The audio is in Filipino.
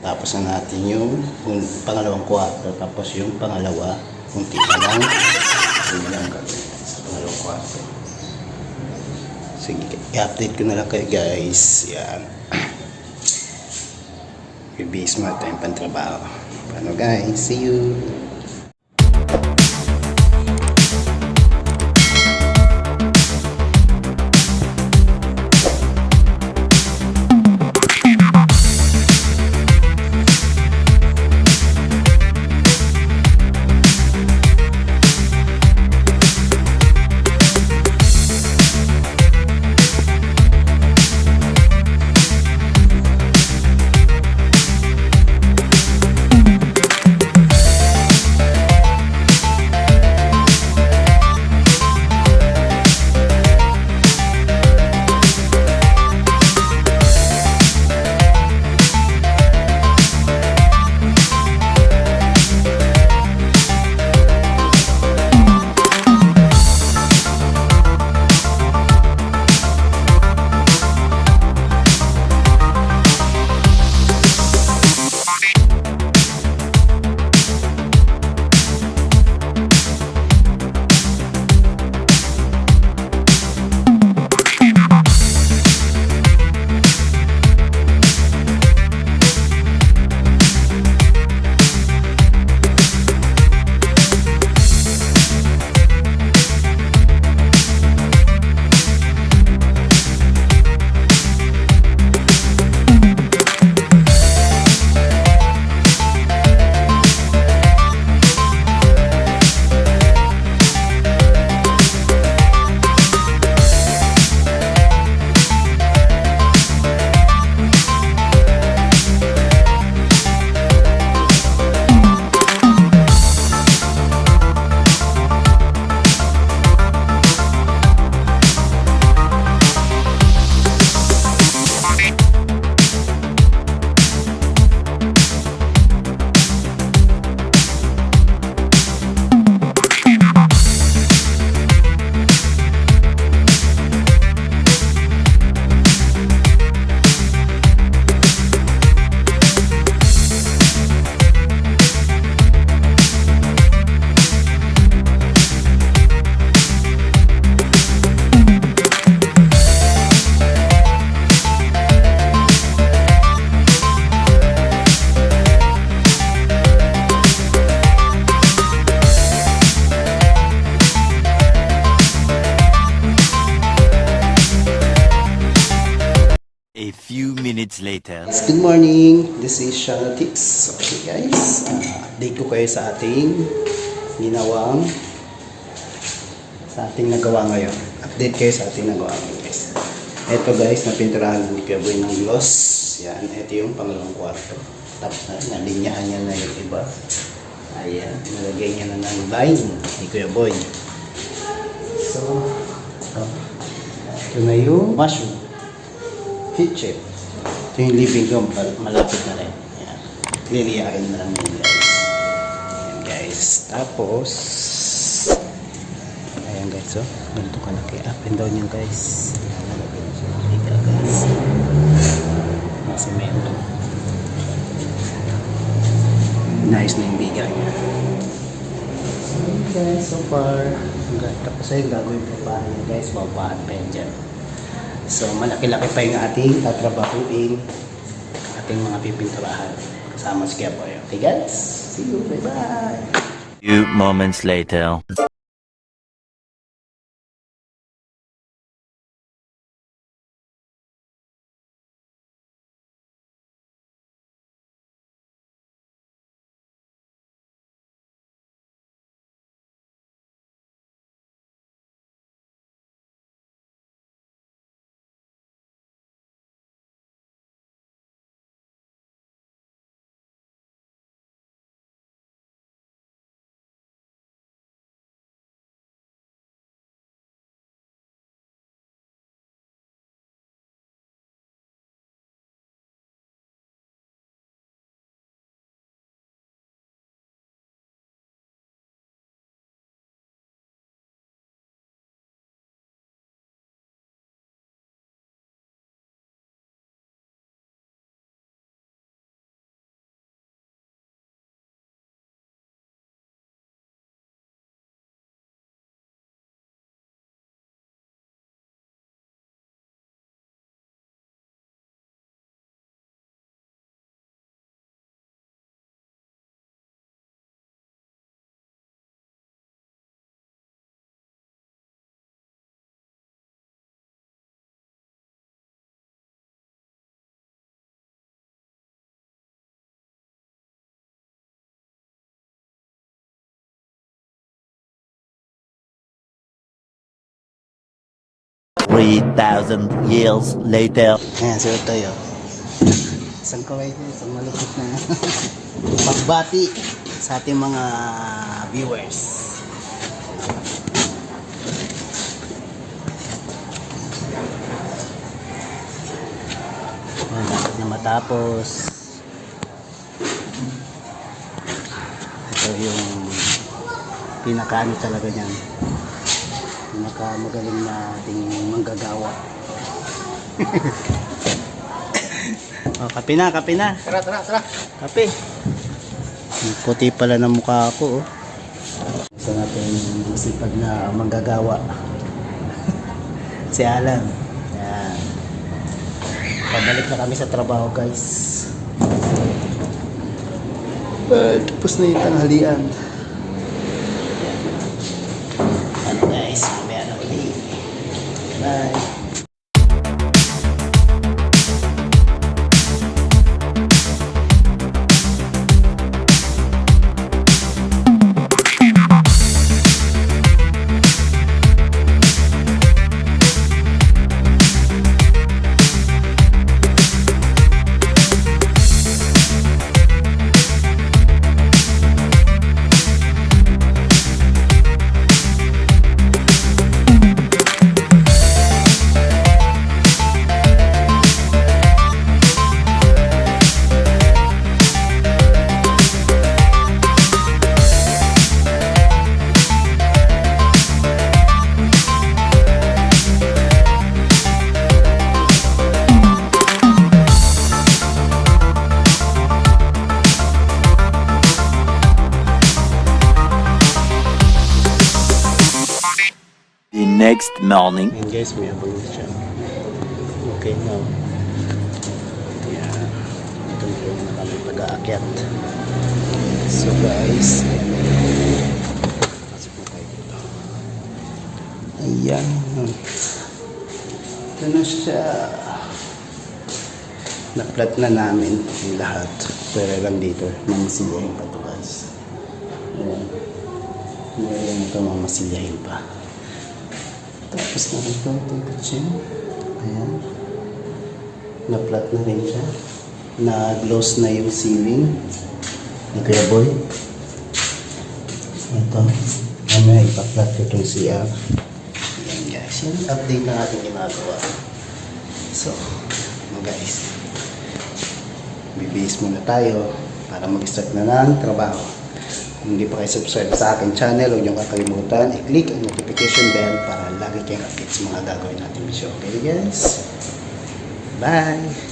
Tapos na natin yung pangalawang kwarto. Tapos yung pangalawa, kunti na lang. Yun na lang gagawin sa pangalawang kwarto. Sige, i-update ko na lang kayo guys. Yan. Bibis mo tayong pantrabaho. Paano guys? See you! A few minutes later. Good morning, this is Shanatix. Okay guys, update ko kayo sa ating ginawang nagawa ngayon. Update kayo sa ating nagawa ngayon guys. Ito guys, napinturahan ni Kuya Boy ng gloss. Yan, ito yung pangalawang kwarto. Tapos na, nalinyahan niya na yung iba. Ayan, nalagay niya na ng line ni Kuya Boy. So, ito na yung washroom. Kitchen. Ito yung living room. Malapit na rin. Ayan. Liliyakin na lang yun guys. Ayan guys. Tapos, ayan guys. So, ganito ka na kaya up and down yan guys. Ayan, nalagay na siya. Higa guys. May semento. Nice na yung biga niya. So guys, so far, tapos ay gagawin pa paano guys. Babahan pa yan dyan. So, malaki-laki pa yung ating tatrabahuin, ating mga pipinturahan. Kasama si Kuya Boy. Okay guys, see you, bye-bye! Few moments later. 3,000 years later. Ayan, si Utoy, oh. Isang kaway din, isang malupit na pagbati sa ating mga viewers. Ayan, dapat na matapos. Ito yung pinakaano talaga niyan. Pinakamagaling na ating manggagawa. Oh, kape na, kape na. Tara, tara, tara. Kape. Ang puti pala ng mukha ko, oh. Isa natin sipag na manggagawa. Si Alan. Yan. Pabalik na kami sa trabaho, guys. Tapos na yung tanghalian. Ano, guys? Mamaya na ulit. Bye. The next morning. Ayan guys, may abang na siya. Okay now. Ayan. Ito na kami pag-aakyat. So guys, ayan. Pasok na tayo dito. Ayan. Ito na siya. Na-flat na namin yung lahat. Pero lang dito, mamasilyahin pa ito guys. Ayan. Meron ito mamasilyahin pa. Tapos na ito, temperature. Ayan. Na-flat na rin siya. Na-gloss na yung ceiling. Ni Kuya Boy. Ito. Mamaya ipa-flat ko itong CR. Ayan guys. Yan ang update na ating ginagawa. So, guys. Bibihis muna tayo para mag-start na ng trabaho. Kung hindi pa kayo subscribe sa aking channel, huwag niyong kakalimutan i-click ang notification bell para lagi kayong update sa mga gagawin natin video. Okay guys? Bye!